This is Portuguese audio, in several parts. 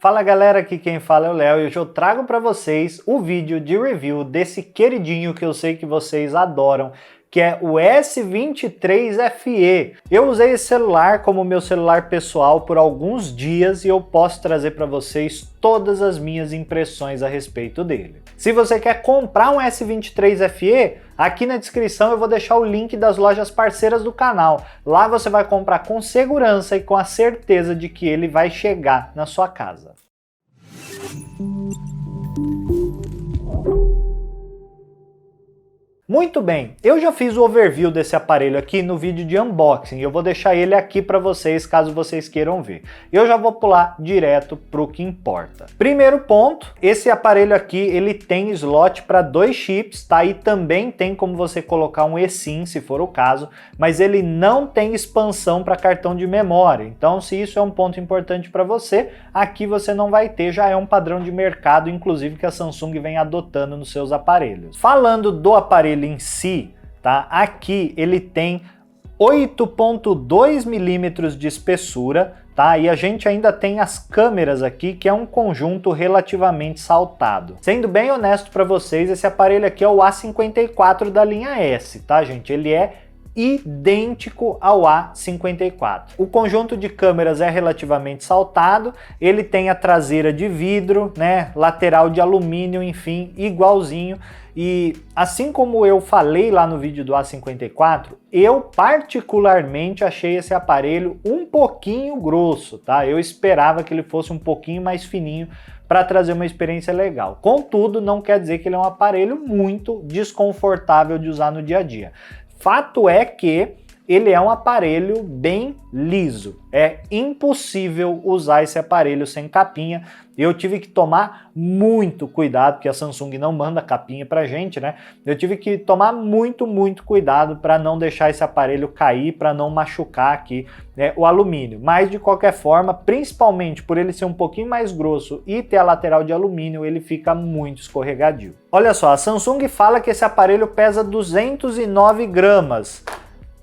Fala galera, aqui quem fala é o Léo e hoje eu trago para vocês o vídeo de review desse queridinho que eu sei que vocês adoram, que é o S23 FE. Eu usei esse celular como meu celular pessoal por alguns dias e eu posso trazer para vocês todas as minhas impressões a respeito dele. Se você quer comprar um S23 FE, aqui na descrição eu vou deixar o link das lojas parceiras do canal. Lá você vai comprar com segurança e com a certeza de que ele vai chegar na sua casa. Muito bem, eu já fiz o overview desse aparelho aqui no vídeo de unboxing, eu vou deixar ele aqui para vocês caso vocês queiram ver. Eu já vou pular direto para o que importa. Primeiro ponto, esse aparelho aqui ele tem slot para 2 chips, tá? E também tem como você colocar um eSIM se for o caso, mas ele não tem expansão para cartão de memória. Então se isso é um ponto importante para você, aqui você não vai ter, já é um padrão de mercado, inclusive que a Samsung vem adotando nos seus aparelhos. Falando do aparelho em si, tá? Aqui ele tem 8.2 milímetros de espessura, tá? E a gente ainda tem as câmeras aqui, que é um conjunto relativamente saltado. Sendo bem honesto para vocês, esse aparelho aqui é o A54 da linha S, tá, gente? Ele é idêntico ao A54. O conjunto de câmeras é relativamente saltado, ele tem a traseira de vidro, né, lateral de alumínio, enfim, igualzinho. E assim como eu falei lá no vídeo do A54, eu particularmente achei esse aparelho um pouquinho grosso, tá? Eu esperava que ele fosse um pouquinho mais fininho para trazer uma experiência legal. Contudo, não quer dizer que ele é um aparelho muito desconfortável de usar no dia a dia. Fato é que ele é um aparelho bem liso. É impossível usar esse aparelho sem capinha. Eu tive que tomar muito cuidado, porque a Samsung não manda capinha pra gente, né? Eu tive que tomar muito cuidado para não deixar esse aparelho cair, para não machucar aqui, né, o alumínio. Mas de qualquer forma, principalmente por ele ser um pouquinho mais grosso e ter a lateral de alumínio, ele fica muito escorregadio. Olha só, a Samsung fala que esse aparelho pesa 209 gramas.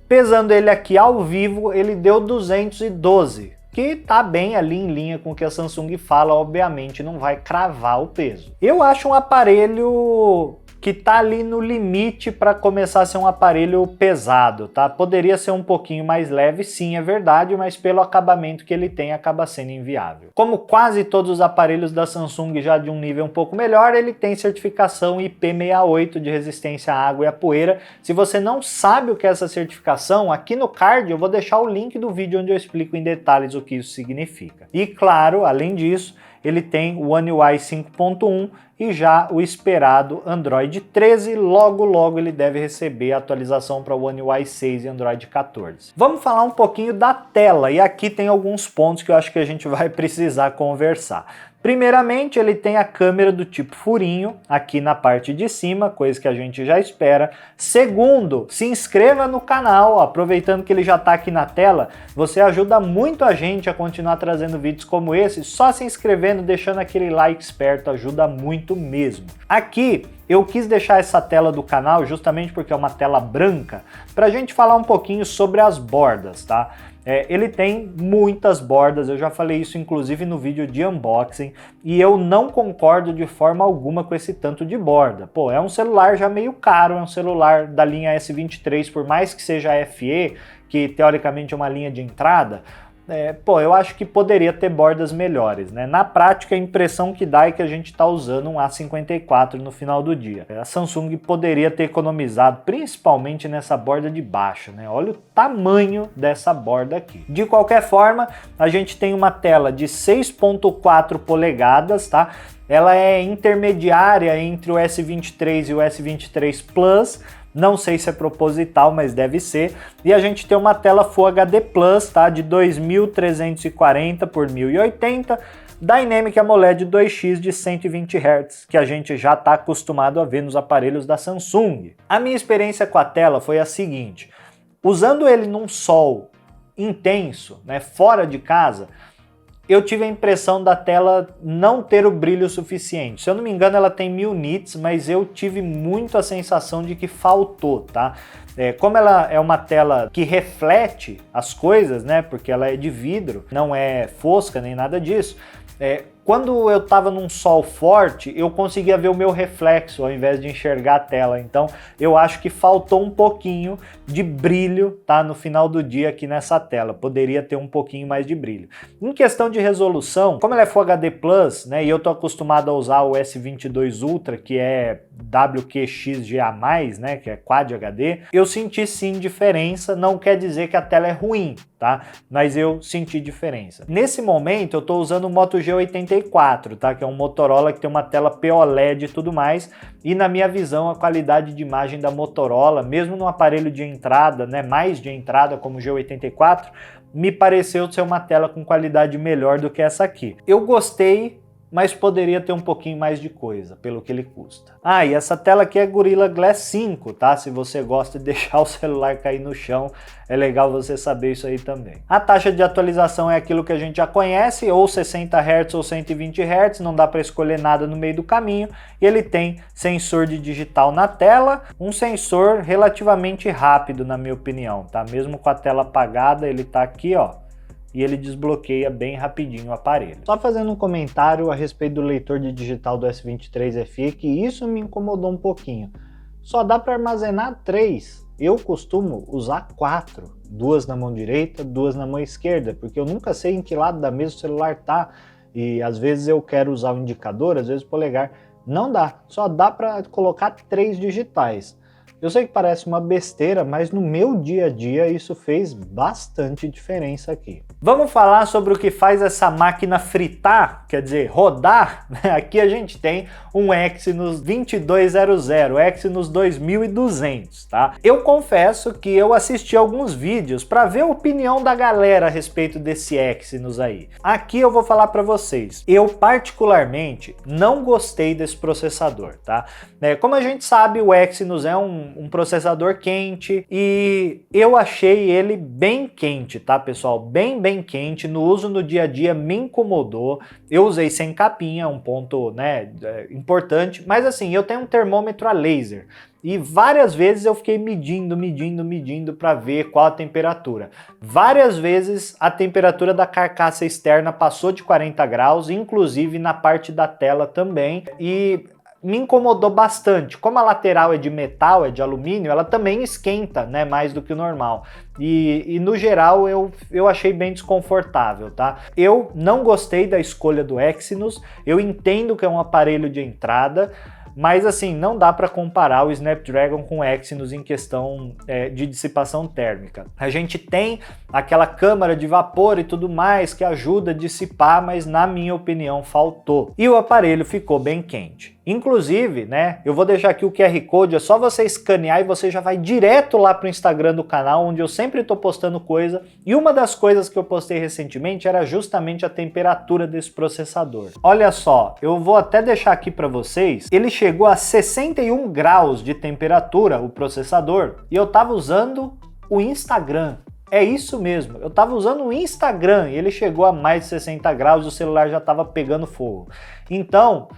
Pesando ele aqui ao vivo, ele deu 212, que tá bem ali em linha com o que a Samsung fala, obviamente não vai cravar o peso. Eu acho um aparelho que tá ali no limite para começar a ser um aparelho pesado, tá? Poderia ser um pouquinho mais leve, sim, é verdade, mas pelo acabamento que ele tem, acaba sendo inviável. Como quase todos os aparelhos da Samsung já de um nível um pouco melhor, ele tem certificação IP68 de resistência à água e à poeira. Se você não sabe o que é essa certificação, aqui no card eu vou deixar o link do vídeo onde eu explico em detalhes o que isso significa. E claro, além disso, ele tem o One UI 5.1 e já o esperado Android 13, logo ele deve receber a atualização para o One UI 6 e Android 14. Vamos falar um pouquinho da tela, e aqui tem alguns pontos que eu acho que a gente vai precisar conversar. Primeiramente, ele tem a câmera do tipo furinho aqui na parte de cima, coisa que a gente já espera. Segundo, se inscreva no canal, aproveitando que ele já está aqui na tela, você ajuda muito a gente a continuar trazendo vídeos como esse, só se inscrevendo, deixando aquele like esperto, ajuda muito mesmo. Aqui, eu quis deixar essa tela do canal justamente porque é uma tela branca, para a gente falar um pouquinho sobre as bordas, tá? Ele tem muitas bordas, eu já falei isso inclusive no vídeo de unboxing, e eu não concordo de forma alguma com esse tanto de borda. Pô, é um celular já meio caro, é um celular da linha S23, por mais que seja FE, que teoricamente é uma linha de entrada, eu acho que poderia ter bordas melhores, né? Na prática, a impressão que dá é que a gente está usando um A54 no final do dia. A Samsung poderia ter economizado, principalmente nessa borda de baixo, né? Olha o tamanho dessa borda aqui. De qualquer forma, a gente tem uma tela de 6.4 polegadas, tá? Ela é intermediária entre o S23 e o S23 Plus. Não sei se é proposital, mas deve ser. E a gente tem uma tela Full HD Plus, tá? De 2340 por 1080, Dynamic AMOLED 2X de 120 Hz, que a gente já está acostumado a ver nos aparelhos da Samsung. A minha experiência com a tela foi a seguinte: usando ele num sol intenso, né, fora de casa, eu tive a impressão da tela não ter o brilho suficiente. Se eu não me engano, ela tem 1000 nits, mas eu tive muito a sensação de que faltou, tá? Como ela é uma tela que reflete as coisas, né? Porque ela é de vidro, não é fosca nem nada disso. quando eu estava num sol forte, eu conseguia ver o meu reflexo ao invés de enxergar a tela. Então eu acho que faltou um pouquinho de brilho, tá, no final do dia aqui nessa tela. Poderia ter um pouquinho mais de brilho. Em questão de resolução, como ela é Full HD Plus, né, e eu tô acostumado a usar o S22 Ultra, que é WQXGA+, né, que é Quad HD, eu senti sim diferença. Não quer dizer que a tela é ruim, tá? Mas eu senti diferença. Nesse momento eu tô usando o Moto G84, tá? Que é um Motorola que tem uma tela POLED e tudo mais, e na minha visão a qualidade de imagem da Motorola, mesmo no aparelho de entrada, né, mais de entrada como o G84, me pareceu ser uma tela com qualidade melhor do que essa aqui. Eu gostei, mas poderia ter um pouquinho mais de coisa, pelo que ele custa. Ah, e essa tela aqui é Gorilla Glass 5, tá? Se você gosta de deixar o celular cair no chão, é legal você saber isso aí também. A taxa de atualização é aquilo que a gente já conhece, ou 60 Hz ou 120 Hz, não dá para escolher nada no meio do caminho, e ele tem sensor de digital na tela, um sensor relativamente rápido, na minha opinião, tá? Mesmo com a tela apagada, ele tá aqui, ó, e ele desbloqueia bem rapidinho o aparelho. Só fazendo um comentário a respeito do leitor de digital do S23 FE, que isso me incomodou um pouquinho. Só dá para armazenar 3. Eu costumo usar 4. 2 na mão direita, 2 na mão esquerda, porque eu nunca sei em que lado da mesa o celular tá. E às vezes eu quero usar o indicador, às vezes o polegar. Não dá, só dá para colocar 3 digitais. Eu sei que parece uma besteira, mas no meu dia a dia isso fez bastante diferença aqui. Vamos falar sobre o que faz essa máquina fritar, quer dizer, rodar. Aqui a gente tem um Exynos 2200, Exynos 2200, tá? Eu confesso que eu assisti alguns vídeos para ver a opinião da galera a respeito desse Exynos aí. Aqui eu vou falar para vocês, eu particularmente não gostei desse processador, tá? Como a gente sabe, o Exynos é um processador quente e eu achei ele bem quente, tá, pessoal? Bem quente. No uso no dia a dia me incomodou. Eu usei sem capinha, um ponto, né, importante, mas assim, eu tenho um termômetro a laser e várias vezes eu fiquei medindo para ver qual a temperatura. Várias vezes a temperatura da carcaça externa passou de 40 graus, inclusive na parte da tela também, e me incomodou bastante. Como a lateral é de metal, é de alumínio, ela também esquenta, né, mais do que o normal. E no geral eu achei bem desconfortável, tá? Eu não gostei da escolha do Exynos, eu entendo que é um aparelho de entrada, mas assim, não dá para comparar o Snapdragon com o Exynos em questão de dissipação térmica. A gente tem aquela câmara de vapor e tudo mais que ajuda a dissipar, mas na minha opinião faltou. E o aparelho ficou bem quente. Inclusive, né, eu vou deixar aqui o QR Code, é só você escanear e você já vai direto lá para o Instagram do canal, onde eu sempre estou postando coisa. E uma das coisas que eu postei recentemente era justamente a temperatura desse processador. Olha só, eu vou até deixar aqui para vocês, ele chegou a 61 graus de temperatura, o processador, e eu estava usando o Instagram. É isso mesmo, eu estava usando o Instagram e ele chegou a mais de 60 graus e o celular já estava pegando fogo. Então,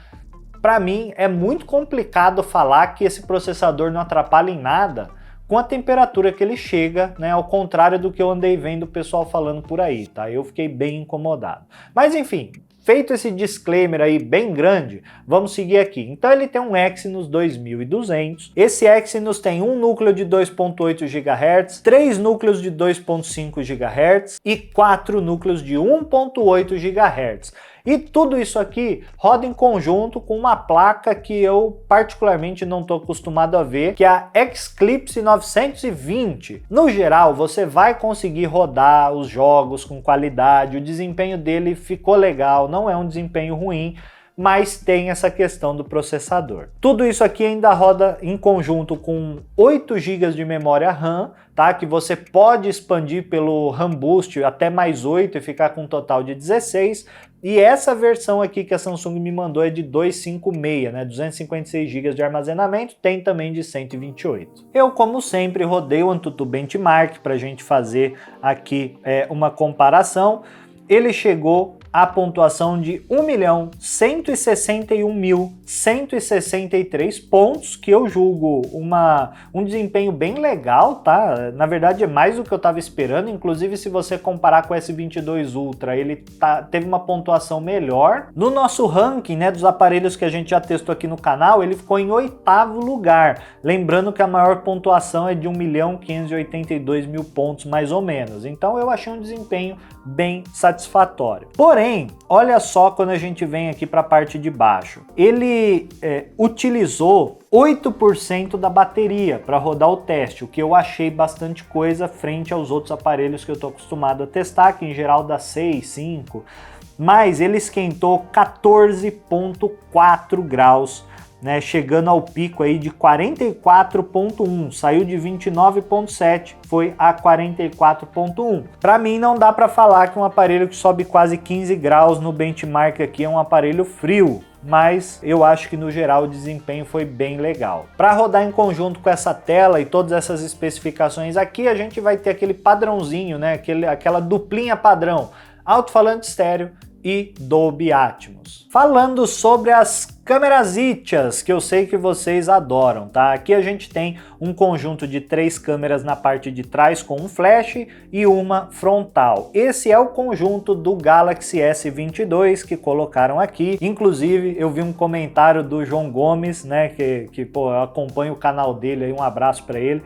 para mim é muito complicado falar que esse processador não atrapalha em nada com a temperatura que ele chega, né, ao contrário do que eu andei vendo o pessoal falando por aí, tá? Eu fiquei bem incomodado. Mas enfim, feito esse disclaimer aí bem grande, vamos seguir aqui. Então ele tem um Exynos 2200. Esse Exynos tem um núcleo de 2.8 GHz, 3 núcleos de 2.5 GHz e 4 núcleos de 1.8 GHz. E tudo isso aqui roda em conjunto com uma placa que eu particularmente não estou acostumado a ver, que é a Xclipse 920. No geral, você vai conseguir rodar os jogos com qualidade, o desempenho dele ficou legal, não é um desempenho ruim, mas tem essa questão do processador. Tudo isso aqui ainda roda em conjunto com 8 GB de memória RAM, tá? Que você pode expandir pelo RAM Boost até mais 8 e ficar com um total de 16. E essa versão aqui que a Samsung me mandou é de 256, né? 256 GB de armazenamento, tem também de 128. Eu, como sempre, rodei o AnTuTu Benchmark para a gente fazer aqui uma comparação. Ele chegou a pontuação de 1.161.163 pontos, que eu julgo um desempenho bem legal, tá? Na verdade é mais do que eu estava esperando, inclusive se você comparar com o S22 Ultra, ele teve uma pontuação melhor. No nosso ranking, né, dos aparelhos que a gente já testou aqui no canal, ele ficou em 8º lugar, lembrando que a maior pontuação é de 1.582.000 pontos, mais ou menos. Então eu achei um desempenho bem satisfatório. Porém, olha só quando a gente vem aqui para a parte de baixo. Ele utilizou 8% da bateria para rodar o teste, o que eu achei bastante coisa frente aos outros aparelhos que eu estou acostumado a testar, que em geral dá 6, 5, mas ele esquentou 14,4 graus, né, chegando ao pico aí de 44,1, saiu de 29,7, foi a 44,1. Para mim não dá para falar que um aparelho que sobe quase 15 graus no benchmark aqui é um aparelho frio, mas eu acho que no geral o desempenho foi bem legal. Para rodar em conjunto com essa tela e todas essas especificações aqui, a gente vai ter aquele padrãozinho, né, aquela duplinha padrão, alto-falante estéreo e Dolby Atmos. Falando sobre as câmeras ITIAs, que eu sei que vocês adoram, tá? Aqui a gente tem um conjunto de 3 câmeras na parte de trás com um flash e uma frontal. Esse é o conjunto do Galaxy S22 que colocaram aqui. Inclusive, eu vi um comentário do João Gomes, né, que pô, eu acompanho o canal dele aí, um abraço para ele.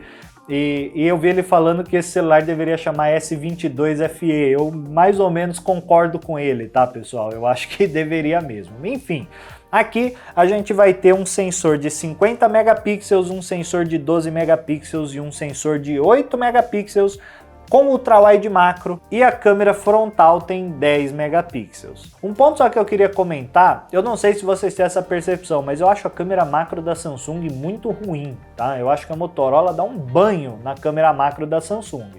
E eu vi ele falando que esse celular deveria chamar S22 FE. Eu mais ou menos concordo com ele, tá, pessoal? Eu acho que deveria mesmo. Enfim, aqui a gente vai ter um sensor de 50 megapixels, um sensor de 12 megapixels e um sensor de 8 megapixels com ultrawide macro, e a câmera frontal tem 10 megapixels. Um ponto só que eu queria comentar, eu não sei se vocês têm essa percepção, mas eu acho a câmera macro da Samsung muito ruim, tá? Eu acho que a Motorola dá um banho na câmera macro da Samsung.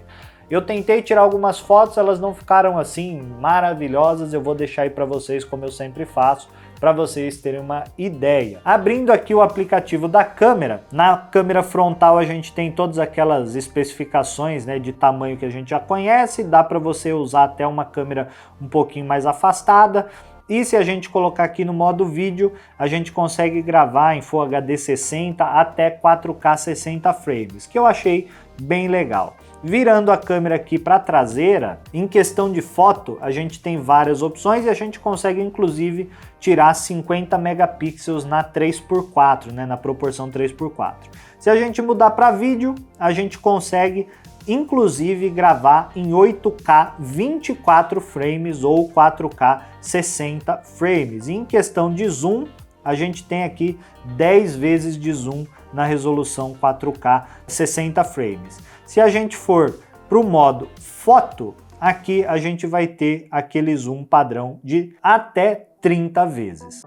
Eu tentei tirar algumas fotos, elas não ficaram assim maravilhosas, eu vou deixar aí para vocês como eu sempre faço, para vocês terem uma ideia. Abrindo aqui o aplicativo da câmera, na câmera frontal a gente tem todas aquelas especificações, né, de tamanho que a gente já conhece, dá para você usar até uma câmera um pouquinho mais afastada. E se a gente colocar aqui no modo vídeo, a gente consegue gravar em Full HD 60 até 4K 60 frames, que eu achei bem legal. Virando a câmera aqui para a traseira, em questão de foto, a gente tem várias opções e a gente consegue inclusive tirar 50 megapixels na 3x4, né, na proporção 3x4. Se a gente mudar para vídeo, a gente consegue inclusive gravar em 8K 24 frames ou 4K 60 frames. E em questão de zoom, a gente tem aqui 10 vezes de zoom na resolução 4K 60 frames. Se a gente for para o modo foto, aqui a gente vai ter aquele zoom padrão de até 30 vezes.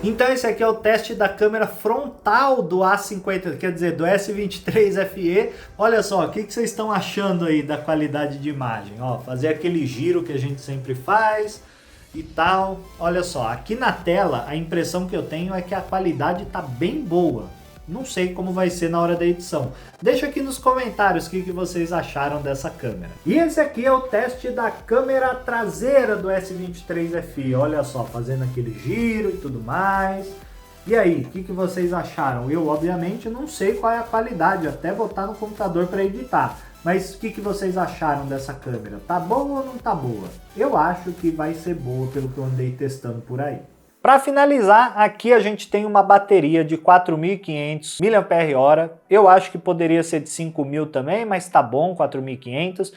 Então esse aqui é o teste da câmera frontal do A50, quer dizer, do S23 FE. Olha só, o que vocês estão achando aí da qualidade de imagem? Ó, fazer aquele giro que a gente sempre faz e tal. Olha só, aqui na tela a impressão que eu tenho é que a qualidade tá bem boa. Não sei como vai ser na hora da edição. Deixa aqui nos comentários o que vocês acharam dessa câmera. E esse aqui é o teste da câmera traseira do S23 FE. Olha só, fazendo aquele giro e tudo mais. E aí, o que vocês acharam? Eu, obviamente, não sei qual é a qualidade. Até botar no computador para editar. Mas o que vocês acharam dessa câmera? Tá boa ou não tá boa? Eu acho que vai ser boa pelo que eu andei testando por aí. Para finalizar, aqui a gente tem uma bateria de 4.500 mAh. Eu acho que poderia ser de 5.000 também, mas tá bom, 4.500.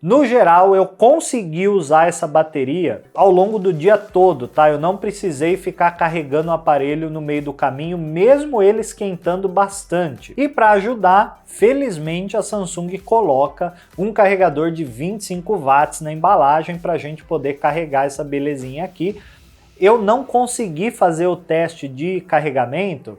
No geral, eu consegui usar essa bateria ao longo do dia todo, tá? Eu não precisei ficar carregando o aparelho no meio do caminho, mesmo ele esquentando bastante. E para ajudar, felizmente a Samsung coloca um carregador de 25 watts na embalagem para a gente poder carregar essa belezinha aqui. Eu não consegui fazer o teste de carregamento.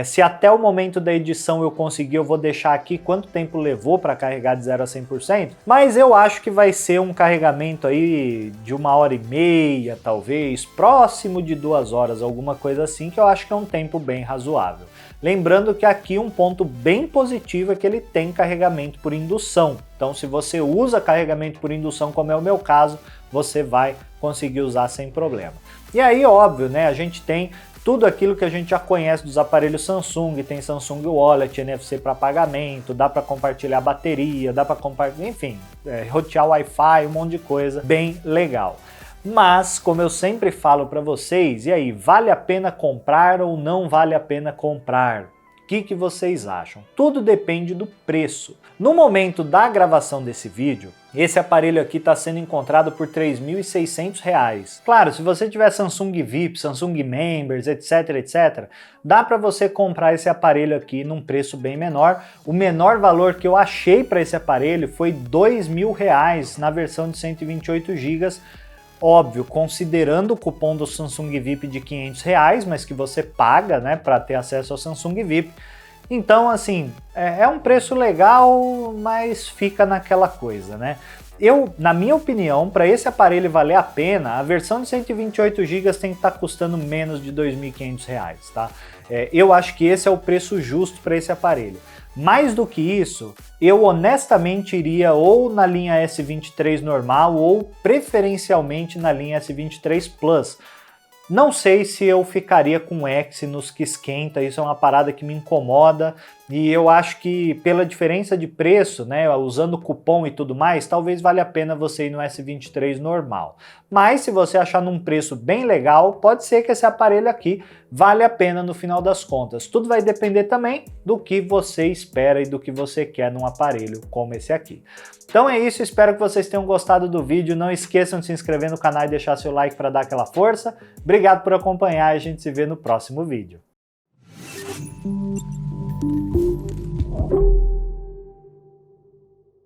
Se até o momento da edição eu conseguir, eu vou deixar aqui quanto tempo levou para carregar de 0 a 100%, mas eu acho que vai ser um carregamento aí de 1h30, talvez, próximo de 2 horas, alguma coisa assim, que eu acho que é um tempo bem razoável. Lembrando que aqui um ponto bem positivo é que ele tem carregamento por indução, então se você usa carregamento por indução, como é o meu caso, você vai conseguir usar sem problema. E aí, óbvio, né, a gente tem tudo aquilo que a gente já conhece dos aparelhos Samsung, tem Samsung Wallet, NFC para pagamento, dá para compartilhar bateria, dá para compartilhar, enfim, rotear Wi-Fi, um monte de coisa bem legal. Mas, como eu sempre falo para vocês, e aí, vale a pena comprar ou não vale a pena comprar? O que vocês acham? Tudo depende do preço. No momento da gravação desse vídeo, esse aparelho aqui está sendo encontrado por R$ 3.600. Claro, se você tiver Samsung VIP, Samsung Members, etc, dá para você comprar esse aparelho aqui num preço bem menor. O menor valor que eu achei para esse aparelho foi R$ 2.000 na versão de 128 GB. Óbvio, considerando o cupom do Samsung VIP de R$ 500, mas que você paga, né, para ter acesso ao Samsung VIP. Então, assim, é um preço legal, mas fica naquela coisa, né? Na minha opinião, para esse aparelho valer a pena, a versão de 128 GB tem que estar custando menos de R$ 2.500, tá? Eu acho que esse é o preço justo para esse aparelho. Mais do que isso, eu honestamente iria ou na linha S23 normal ou preferencialmente na linha S23 Plus. Não sei se eu ficaria com o Exynos que esquenta, isso é uma parada que me incomoda e eu acho que pela diferença de preço, né, usando cupom e tudo mais, talvez valha a pena você ir no S23 normal. Mas se você achar num preço bem legal, pode ser que esse aparelho aqui vale a pena no final das contas. Tudo vai depender também do que você espera e do que você quer num aparelho como esse aqui. Então é isso, espero que vocês tenham gostado do vídeo. Não esqueçam de se inscrever no canal e deixar seu like para dar aquela força. Obrigado por acompanhar e a gente se vê no próximo vídeo.